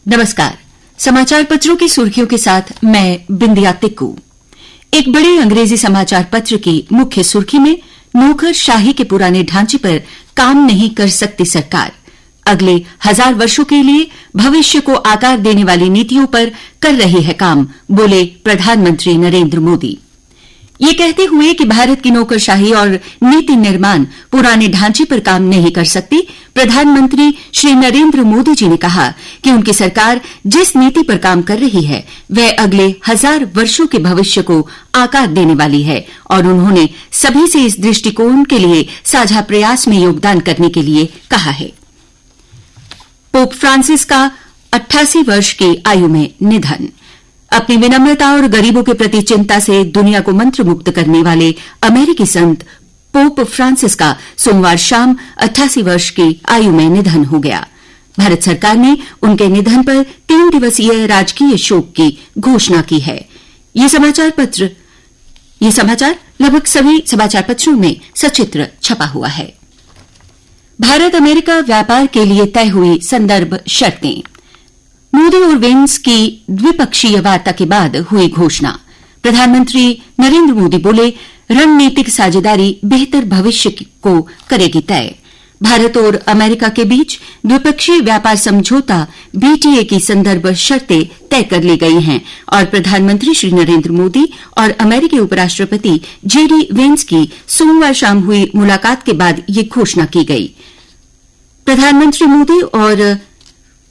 नमस्कार। समाचार पत्रों की सुर्खियों के साथ मैं बिंदिया तिक्कू। एक बड़े अंग्रेजी समाचार पत्र की मुख्य सुर्खी में नौकरशाही के पुराने ढांचे पर काम नहीं कर सकती सरकार, अगले 1000 वर्षों के लिए भविष्य को आकार देने वाली नीतियों पर कर रही है काम, बोले प्रधानमंत्री नरेंद्र मोदी। ये कहते हुए कि भारत की नौकरशाही और नीति निर्माण पुराने ढांचे पर काम नहीं कर सकती, प्रधानमंत्री श्री नरेंद्र मोदी जी ने कहा कि उनकी सरकार जिस नीति पर काम कर रही है वह अगले 1000 वर्षों के भविष्य को आकार देने वाली है और उन्होंने सभी से इस दृष्टिकोण के लिए साझा प्रयास में योगदान करने के लिए कहा है। पोप फ्रांसिस का 88 वर्ष की आयु में निधन। अपनी विनम्रता और गरीबों के प्रति चिंता से दुनिया को मंत्रमुग्ध करने वाले अमेरिकी संत पोप फ्रांसिस का सोमवार शाम 88 वर्ष की आयु में निधन हो गया। भारत सरकार ने उनके निधन पर 3 दिवसीय राजकीय शोक की घोषणा की है। ये समाचार लगभग सभी समाचार पत्रों में सचित्र छपा हुआ है। भारत अमेरिका व्यापार के लिए तय हुई संदर्भ शर्तें। मोदी और वेंस की द्विपक्षीय वार्ता के बाद हुई घोषणा। प्रधानमंत्री नरेंद्र मोदी बोले, रणनीतिक साझेदारी बेहतर भविष्य को करेगी तय। भारत और अमेरिका के बीच द्विपक्षीय व्यापार समझौता बीटीए की संदर्भ शर्तें तय कर ली गई हैं और प्रधानमंत्री श्री नरेंद्र मोदी और अमेरिकी उपराष्ट्रपति जेडी वेंस की सोमवार शाम हुई मुलाकात के बाद ये घोषणा की गई। प्रधानमंत्री मोदी और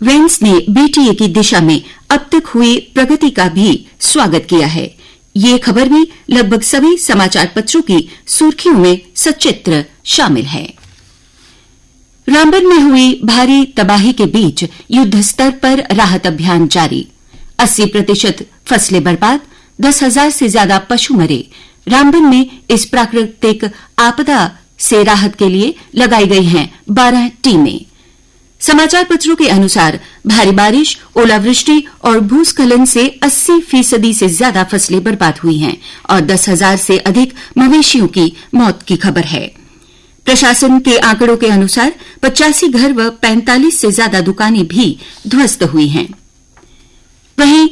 वेंस ने बीटीए की दिशा में अब तक हुई प्रगति का भी स्वागत किया है। ये खबर भी लगभग सभी समाचार पत्रों की सुर्खियों में सचित्र शामिल है। रामबन में हुई भारी तबाही के बीच युद्ध स्तर पर राहत अभियान जारी। 80% फसलें बर्बाद, 10,000 से ज्यादा पशु मरे। रामबन में इस प्राकृतिक आपदा से राहत के लिए लगाई गई हैं 12 टीमें। समाचार पत्रों के अनुसार भारी बारिश, ओलावृष्टि और भूस्खलन से 80% से ज्यादा फसलें बर्बाद हुई हैं और 10,000 से अधिक मवेशियों की मौत की खबर है। प्रशासन के आंकड़ों के अनुसार 85 घर व 45 से ज्यादा दुकानें भी ध्वस्त हुई हैं। वहीं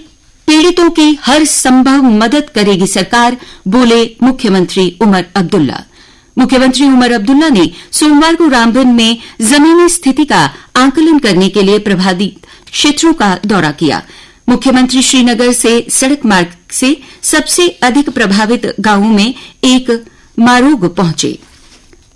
पीड़ितों की हर संभव मदद करेगी सरकार, बोले मुख्यमंत्री उमर अब्दुल्ला। मुख्यमंत्री उमर अब्दुल्ला ने सोमवार को रामबन में जमीनी स्थिति का आंकलन करने के लिए प्रभावित क्षेत्रों का दौरा किया। मुख्यमंत्री श्रीनगर से सड़क मार्ग से सबसे अधिक प्रभावित गांवों में एक मारोग पहुंचे।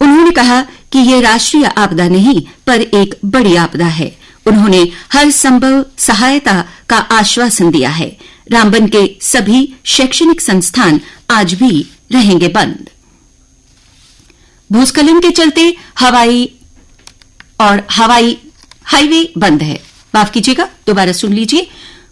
उन्होंने कहा कि यह राष्ट्रीय आपदा नहीं पर एक बड़ी आपदा है। उन्होंने हर संभव सहायता का आश्वासन दिया है। रामबन के सभी शैक्षणिक संस्थान आज भी रहेंगे बंद। भूस्खलन के चलते हवाई हाईवे बंद है। माफ कीजिएगा, दोबारा सुन लीजिए।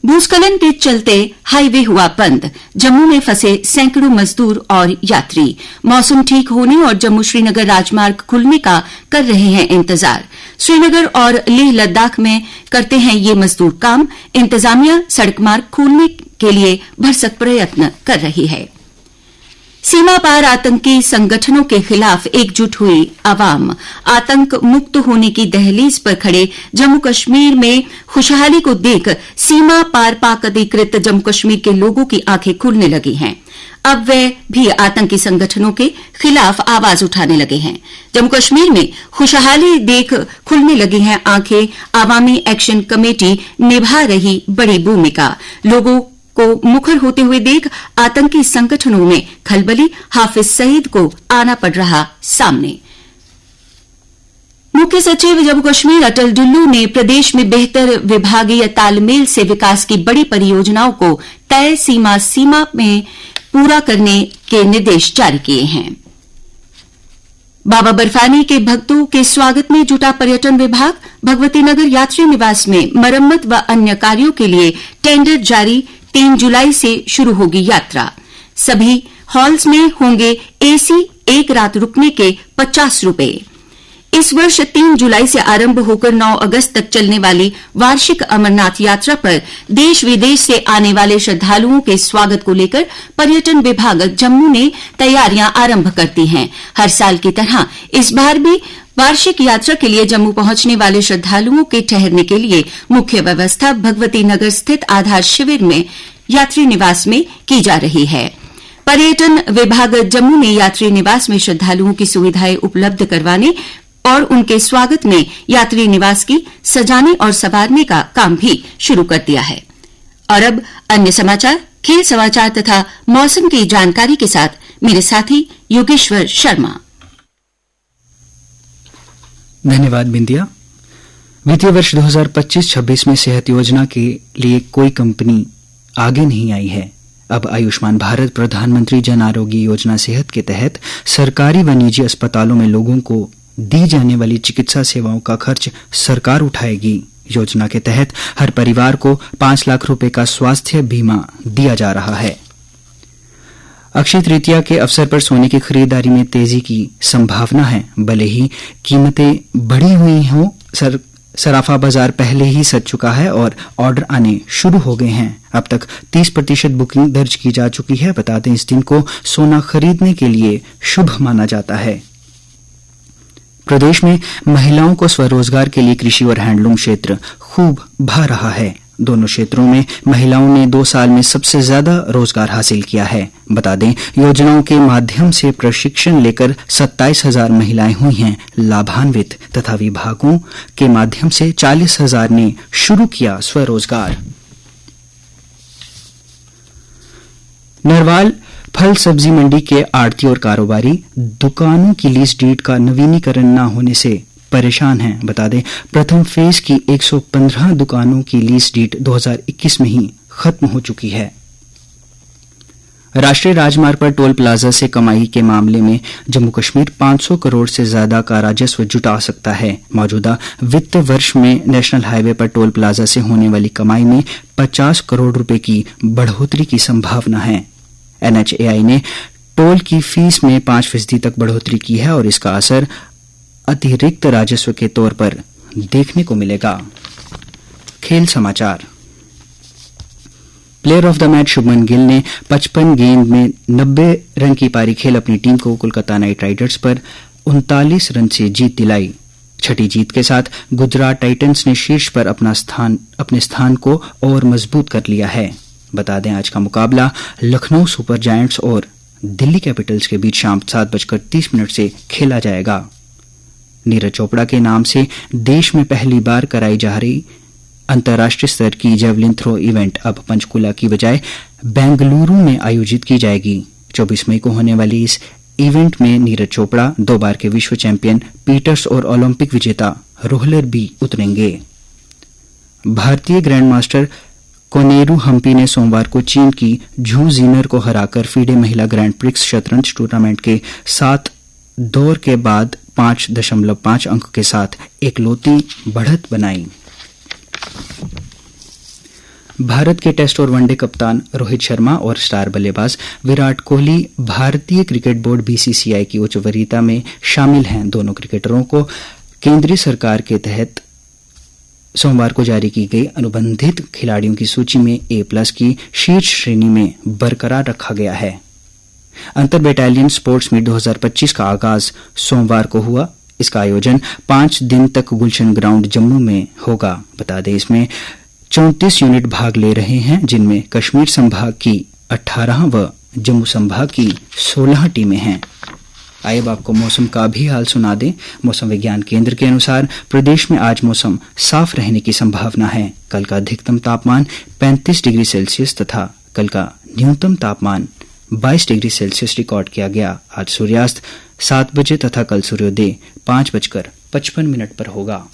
भूस्खलन के चलते हाईवे हुआ बंद। जम्मू में फंसे सैकड़ों मजदूर और यात्री मौसम ठीक होने और जम्मू श्रीनगर राजमार्ग खुलने का कर रहे हैं इंतजार। श्रीनगर और लेह लद्दाख में करते हैं ये मजदूर काम। इंतजामिया सड़क मार्ग खोलने के लिए भरसक प्रयत्न कर रही है। सीमा पार आतंकी संगठनों के खिलाफ एकजुट हुई आवाम। आतंक मुक्त होने की दहलीज पर खड़े जम्मू कश्मीर में खुशहाली को देख सीमा पार पाक अधिकृत जम्मू कश्मीर के लोगों की आंखें खुलने लगी हैं। अब वे भी आतंकी संगठनों के खिलाफ आवाज उठाने लगे हैं। जम्मू कश्मीर में खुशहाली देख खुलने लगी हैं आंखें। आवामी एक्शन कमेटी निभा रही बड़ी भूमिका। लोगों को मुखर होते हुए देख आतंकी संगठनों में खलबली। हाफिज सईद को आना पड़ रहा सामने। मुख्य सचिव जम्मू कश्मीर अटल डुल्लू ने प्रदेश में बेहतर विभागीय तालमेल से विकास की बड़ी परियोजनाओं को तय सीमा में पूरा करने के निर्देश जारी किए हैं। बाबा बर्फानी के भक्तों के स्वागत में जुटा पर्यटन विभाग। भगवती नगर यात्री निवास में मरम्मत व अन्य कार्यों के लिए टेंडर जारी। 3 जुलाई से शुरू होगी यात्रा। सभी हॉल्स में होंगे एसी, एक रात रुकने के 50 रुपए। इस वर्ष 3 जुलाई से आरंभ होकर 9 अगस्त तक चलने वाली वार्षिक अमरनाथ यात्रा पर देश विदेश से आने वाले श्रद्धालुओं के स्वागत को लेकर पर्यटन विभाग जम्मू ने तैयारियां आरंभ कर दी हैं। हर साल की तरह इस बार भी वार्षिक यात्रा के लिए जम्मू पहुंचने वाले श्रद्धालुओं के ठहरने के लिए मुख्य व्यवस्था भगवती नगर स्थित आधार शिविर में यात्री निवास में की जा रही है। पर्यटन विभाग जम्मू ने यात्री निवास में श्रद्धालुओं की सुविधाएं उपलब्ध करवाने और उनके स्वागत में यात्री निवास की सजाने और संवारने का काम भी शुरू कर दिया है। और अब अन्य समाचार, खेल समाचार तथा मौसम की जानकारी के साथ मेरे साथी योगेश्वर शर्मा। धन्यवाद बिंदिया। वित्तीय वर्ष 2025-26 में सेहत योजना के लिए कोई कंपनी आगे नहीं आई है। अब आयुष्मान भारत प्रधानमंत्री जन आरोग्य योजना सेहत के तहत सरकारी व निजी अस्पतालों में लोगों को दी जाने वाली चिकित्सा सेवाओं का खर्च सरकार उठाएगी। योजना के तहत हर परिवार को 5 लाख रुपए का स्वास्थ्य बीमा दिया जा रहा है। अक्षय तृतीया के अवसर पर सोने की खरीदारी में तेजी की संभावना है। भले ही कीमतें बढ़ी हुई हों, सराफा बाजार पहले ही सज चुका है और ऑर्डर आने शुरू हो गए हैं। अब तक 30% बुकिंग दर्ज की जा चुकी है। बता दें, इस दिन को सोना खरीदने के लिए शुभ माना जाता है। प्रदेश में महिलाओं को स्वरोजगार के लिए कृषि और हैंडलूम क्षेत्र खूब भा रहा है। दोनों क्षेत्रों में महिलाओं ने 2 साल में सबसे ज्यादा रोजगार हासिल किया है। बता दें, योजनाओं के माध्यम से प्रशिक्षण लेकर 27,000 महिलाएं हुई हैं लाभान्वित तथा विभागों के माध्यम से 40,000 ने शुरू किया स्वरोजगार। नरवाल फल सब्जी मंडी के आड़ती और कारोबारी दुकानों की लीज डीड का नवीनीकरण न होने से परेशान हैं। बता दें, प्रथम फेज की 115 दुकानों की लीज डीड 2021 में ही खत्म हो चुकी है। राष्ट्रीय राजमार्ग पर टोल प्लाजा से कमाई के मामले में जम्मू कश्मीर 500 करोड़ से ज्यादा का राजस्व जुटा सकता है। मौजूदा वित्त वर्ष में नेशनल हाईवे पर टोल प्लाजा से होने वाली कमाई में 50 करोड़ रुपए की बढ़ोतरी की संभावना है। NHAI ने टोल की फीस में 5% तक बढ़ोतरी की है और इसका असर अतिरिक्त राजस्व के तौर पर देखने को मिलेगा। खेल समाचार। Player of the match Shubman Gill ने 55 गेंद में 90 रन की पारी खेल अपनी टीम को कोलकाता नाइट राइडर्स पर 39 रन से जीत दिलाई। छठी जीत के साथ गुजरात टाइटंस ने शीर्ष पर अपने स्थान को और मजबूत कर लिया है। बता दें, आज का मुकाबला लखनऊ सुपर जायंट्स और दिल्ली कैपिटल्स के बीच शाम 7:30 से खेला जाएगा। नीरज चोपड़ा के नाम से देश में पहली बार कराई जा रही अंतर्राष्ट्रीय स्तर की जेवलिन थ्रो इवेंट अब पंचकुला की बजाय बेंगलुरु में आयोजित की जाएगी। 24 मई को होने वाली इस इवेंट में नीरज चोपड़ा, 2 बार के विश्व चैंपियन पीटर्स और ओलंपिक विजेता रोहलर भी उतरेंगे। भारतीय ग्रैंडमास्टर कोनेरू हम्पी ने सोमवार को चीन की झू जीनर को हराकर फीडे महिला ग्रैंड प्रिक्स शतरंज टूर्नामेंट के 7 दौर के बाद 5.5 अंक के साथ एकलौती बढ़त बनाई। भारत के टेस्ट और वनडे कप्तान रोहित शर्मा और स्टार बल्लेबाज विराट कोहली भारतीय क्रिकेट बोर्ड BCCI की उच्च वरीयता में शामिल हैं। दोनों क्रिकेटरों को केंद्रीय सरकार के तहत सोमवार को जारी की गई अनुबंधित खिलाड़ियों की सूची में A+ की शीर्ष श्रेणी में बरकरार रखा गया है। अंतर बटालियन स्पोर्ट्स मीट 2025 का आगाज सोमवार को हुआ। इसका आयोजन 5 दिन तक गुलशन ग्राउंड जम्मू में होगा। बता दें, इसमें 34 यूनिट भाग ले रहे हैं, जिनमें कश्मीर संभाग की 18 व जम्मू संभाग की 16 टीमें हैं। आइए अब आपको मौसम का भी हाल सुना दें। मौसम विज्ञान केंद्र के अनुसार प्रदेश में आज मौसम साफ रहने की संभावना है। कल का अधिकतम तापमान 35 डिग्री सेल्सियस तथा कल का न्यूनतम तापमान 22 डिग्री सेल्सियस रिकॉर्ड किया गया। आज सूर्यास्त 7 बजे तथा कल सूर्योदय 5:55 पर होगा।